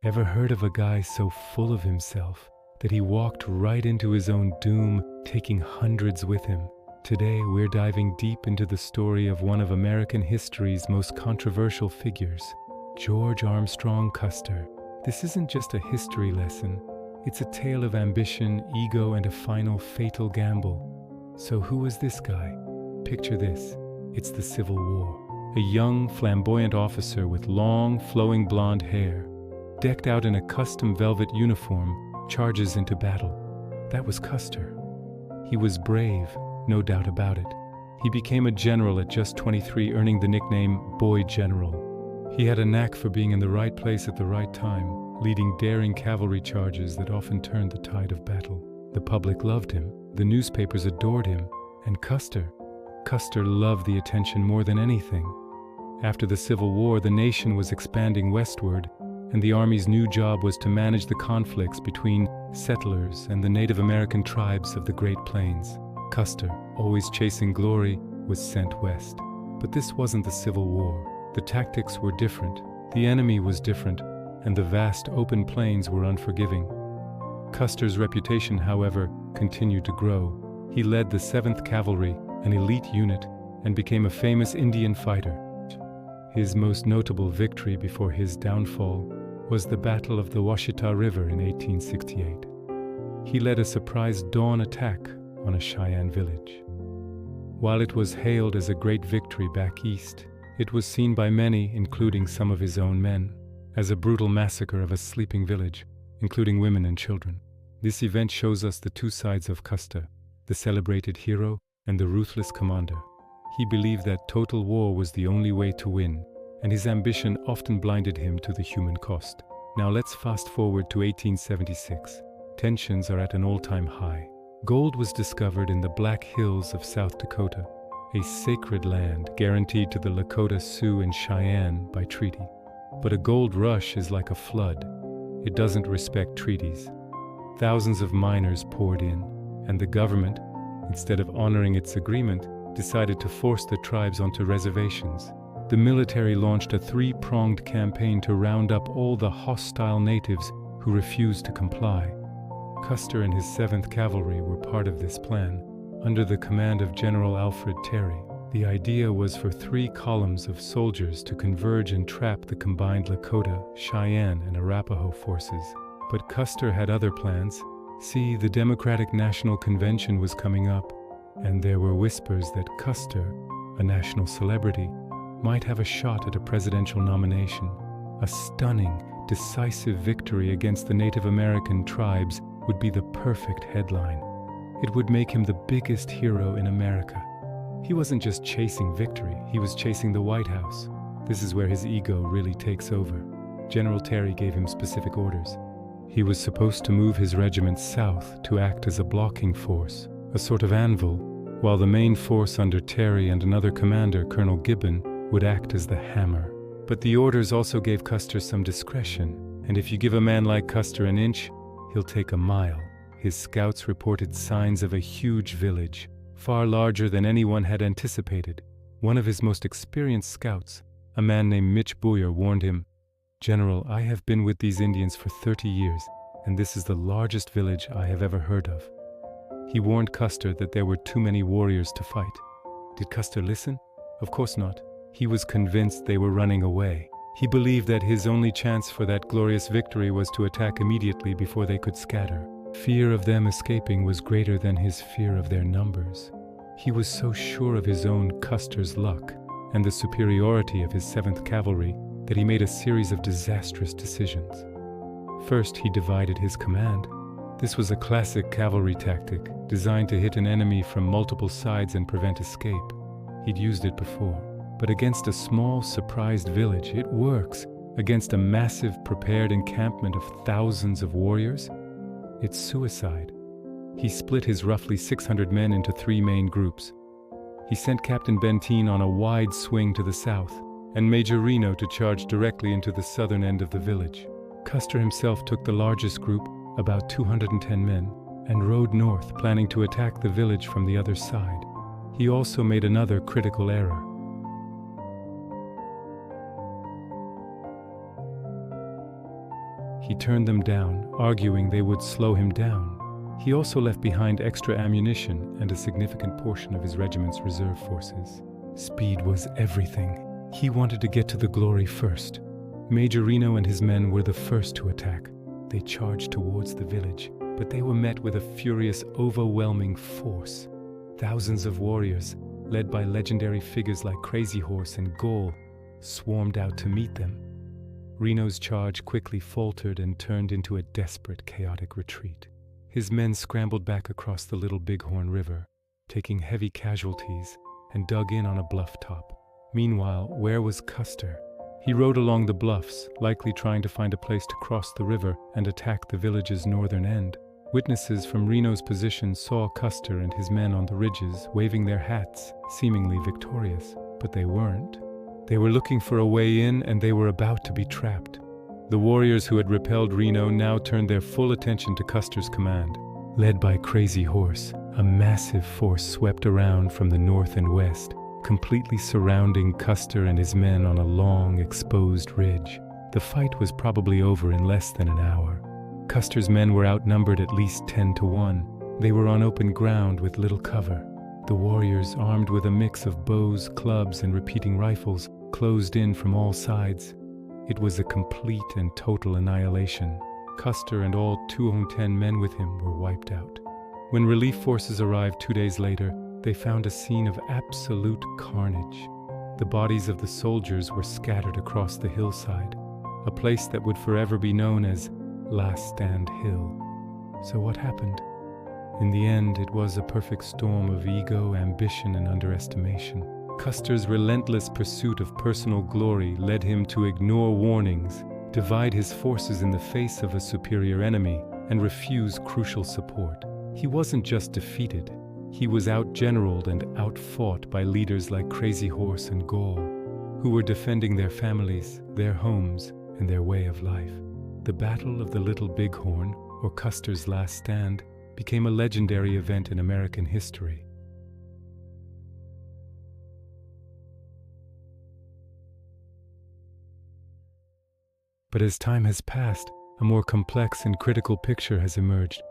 Ever heard of a guy so full of himself that he walked right into his own doom, taking hundreds with him? Today, we're diving deep into the story of one of American history's most controversial figures, George Armstrong Custer. This isn't just a history lesson. It's a tale of ambition, ego, and a final fatal gamble. So who was this guy? Picture this. It's the Civil War. A young, flamboyant officer with long, flowing blonde hair, decked out in a custom velvet uniform, charges into battle. That was Custer. He was brave, no doubt about it. He became a general at just 23, earning the nickname Boy General. He had a knack for being in the right place at the right time, leading daring cavalry charges that often turned the tide of battle. The public loved him, the newspapers adored him, and Custer loved the attention more than anything. After the Civil War, the nation was expanding westward, and the Army's new job was to manage the conflicts between settlers and the Native American tribes of the Great Plains. Custer, always chasing glory, was sent west. But this wasn't the Civil War. The tactics were different, the enemy was different, and the vast open plains were unforgiving. Custer's reputation, however, continued to grow. He led the 7th Cavalry, an elite unit, and became a famous Indian fighter. His most notable victory before his downfall was the Battle of the Washita River in 1868. He led a surprise dawn attack on a Cheyenne village. While it was hailed as a great victory back east, it was seen by many, including some of his own men, as a brutal massacre of a sleeping village, including women and children. This event shows us the two sides of Custer, the celebrated hero and the ruthless commander. He believed that total war was the only way to win, and his ambition often blinded him to the human cost. Now let's fast forward to 1876. Tensions are at an all-time high. Gold was discovered in the Black Hills of South Dakota, a sacred land guaranteed to the Lakota, Sioux, and Cheyenne by treaty. But a gold rush is like a flood. It doesn't respect treaties. Thousands of miners poured in, and the government, instead of honoring its agreement, decided to force the tribes onto reservations. The military launched a three-pronged campaign to round up all the hostile natives who refused to comply. Custer and his 7th Cavalry were part of this plan, under the command of General Alfred Terry. The idea was for 3 columns of soldiers to converge and trap the combined Lakota, Cheyenne, and Arapaho forces. But Custer had other plans. See, the Democratic National Convention was coming up, and there were whispers that Custer, a national celebrity, might have a shot at a presidential nomination. A stunning, decisive victory against the Native American tribes would be the perfect headline. It would make him the biggest hero in America. He wasn't just chasing victory, he was chasing the White House. This is where his ego really takes over. General Terry gave him specific orders. He was supposed to move his regiment south to act as a blocking force, a sort of anvil, while the main force under Terry and another commander, Colonel Gibbon, would act as the hammer. But the orders also gave Custer some discretion, and if you give a man like Custer an inch, he'll take a mile. His scouts reported signs of a huge village, far larger than anyone had anticipated. One of his most experienced scouts, a man named Mitch Boyer, warned him, "General, I have been with these Indians for 30 years, and this is the largest village I have ever heard of." He warned Custer that there were too many warriors to fight. Did Custer listen? Of course not. He was convinced they were running away. He believed that his only chance for that glorious victory was to attack immediately before they could scatter. Fear of them escaping was greater than his fear of their numbers. He was so sure of his own, Custer's, luck and the superiority of his 7th Cavalry that he made a series of disastrous decisions. First, he divided his command. This was a classic cavalry tactic, designed to hit an enemy from multiple sides and prevent escape. He'd used it before. But against a small, surprised village, it works. Against a massive, prepared encampment of thousands of warriors, it's suicide. He split his roughly 600 men into 3 main groups. He sent Captain Benteen on a wide swing to the south, and Major Reno to charge directly into the southern end of the village. Custer himself took the largest group, about 210 men, and rode north, planning to attack the village from the other side. He also made another critical error. He turned them down, arguing they would slow him down. He also left behind extra ammunition and a significant portion of his regiment's reserve forces. Speed was everything. He wanted to get to the glory first. Major Reno and his men were the first to attack. They charged towards the village, but they were met with a furious, overwhelming force. Thousands of warriors, led by legendary figures like Crazy Horse and Gaul, swarmed out to meet them. Reno's charge quickly faltered and turned into a desperate, chaotic retreat. His men scrambled back across the Little Bighorn River, taking heavy casualties, and dug in on a bluff top. Meanwhile, where was Custer? He rode along the bluffs, likely trying to find a place to cross the river and attack the village's northern end. Witnesses from Reno's position saw Custer and his men on the ridges, waving their hats, seemingly victorious. But they weren't. They were looking for a way in, and they were about to be trapped. The warriors who had repelled Reno now turned their full attention to Custer's command. Led by Crazy Horse, a massive force swept around from the north and west, completely surrounding Custer and his men on a long, exposed ridge. The fight was probably over in less than an hour. Custer's men were outnumbered at least 10-1. They were on open ground with little cover. The warriors, armed with a mix of bows, clubs, and repeating rifles, closed in from all sides. It was a complete and total annihilation. Custer and all 210 men with him were wiped out. When relief forces arrived 2 days later, they found a scene of absolute carnage. The bodies of the soldiers were scattered across the hillside, a place that would forever be known as Last Stand Hill. So what happened? In the end, it was a perfect storm of ego, ambition, and underestimation. Custer's relentless pursuit of personal glory led him to ignore warnings, divide his forces in the face of a superior enemy, and refuse crucial support. He wasn't just defeated. He was out-generaled and out-fought by leaders like Crazy Horse and Gaul, who were defending their families, their homes, and their way of life. The Battle of the Little Bighorn, or Custer's Last Stand, became a legendary event in American history. But as time has passed, a more complex and critical picture has emerged.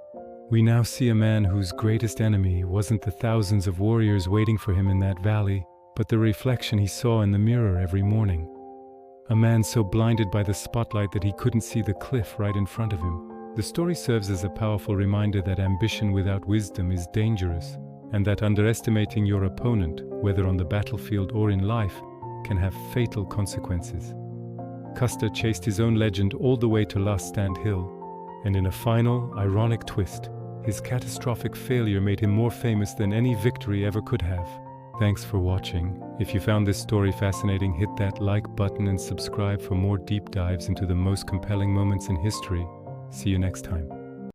We now see a man whose greatest enemy wasn't the thousands of warriors waiting for him in that valley, but the reflection he saw in the mirror every morning. A man so blinded by the spotlight that he couldn't see the cliff right in front of him. The story serves as a powerful reminder that ambition without wisdom is dangerous, and that underestimating your opponent, whether on the battlefield or in life, can have fatal consequences. Custer chased his own legend all the way to Last Stand Hill, and in a final, ironic twist, his catastrophic failure made him more famous than any victory ever could have. Thanks for watching. If you found this story fascinating, hit that like button and subscribe for more deep dives into the most compelling moments in history. See you next time.